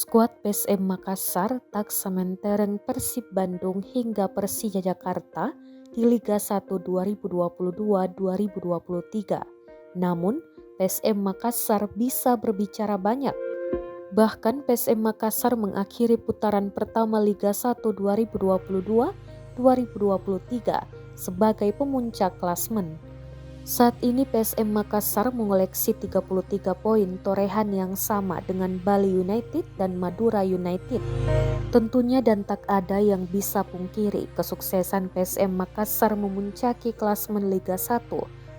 Skuad PSM Makassar tak sementereng Persib Bandung hingga Persija Jakarta di Liga 1 2022-2023. Namun, PSM Makassar bisa berbicara banyak. Bahkan PSM Makassar mengakhiri putaran pertama Liga 1 2022-2023 sebagai pemuncak klasmen. Saat ini PSM Makassar mengoleksi 33 poin, torehan yang sama dengan Bali United dan Madura United. Tentunya dan tak ada yang bisa pungkiri kesuksesan PSM Makassar memuncaki klasmen Liga 1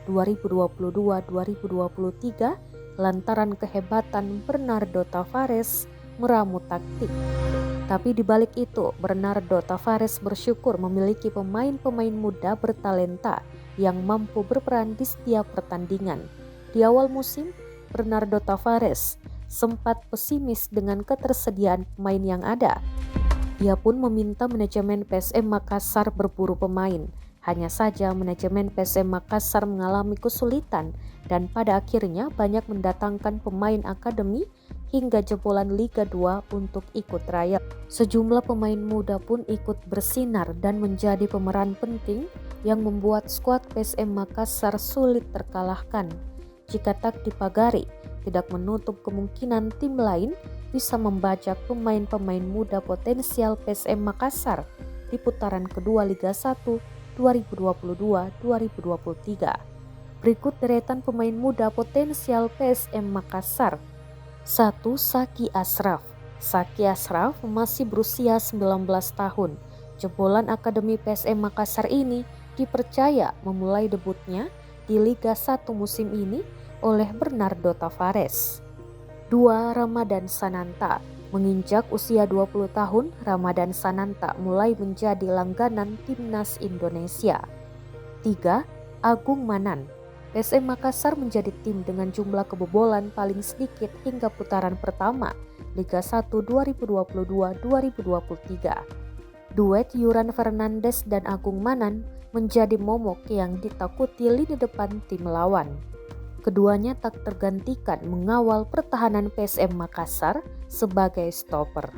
2022-2023 lantaran kehebatan Bernardo Tavares meramu taktik. Tapi di balik itu, Bernardo Tavares bersyukur memiliki pemain-pemain muda bertalenta yang mampu berperan di setiap pertandingan. Di awal musim, Bernardo Tavares sempat pesimis dengan ketersediaan pemain yang ada. Ia pun meminta manajemen PSM Makassar berburu pemain. Hanya saja manajemen PSM Makassar mengalami kesulitan dan pada akhirnya banyak mendatangkan pemain akademi hingga jebolan Liga 2 untuk ikut trial. Sejumlah pemain muda pun ikut bersinar dan menjadi pemeran penting yang membuat skuad PSM Makassar sulit terkalahkan. Jika tak dipagari, tidak menutup kemungkinan tim lain bisa membajak pemain-pemain muda potensial PSM Makassar di putaran kedua Liga 1 2022-2023. Berikut deretan pemain muda potensial PSM Makassar. 1. Saki Ashraf. Saki Ashraf masih berusia 19 tahun. Jebolan Akademi PSM Makassar ini dipercaya memulai debutnya di Liga 1 musim ini oleh Bernardo Tavares. 2. Ramadan Sananta. Menginjak usia 20 tahun, Ramadan Sananta mulai menjadi langganan timnas Indonesia. 3. Agung Manan. PSM Makassar menjadi tim dengan jumlah kebobolan paling sedikit hingga putaran pertama Liga 1 2022-2023. Duet Yuran Fernandes dan Agung Manan menjadi momok yang ditakuti lini depan tim lawan. Keduanya tak tergantikan mengawal pertahanan PSM Makassar sebagai stopper.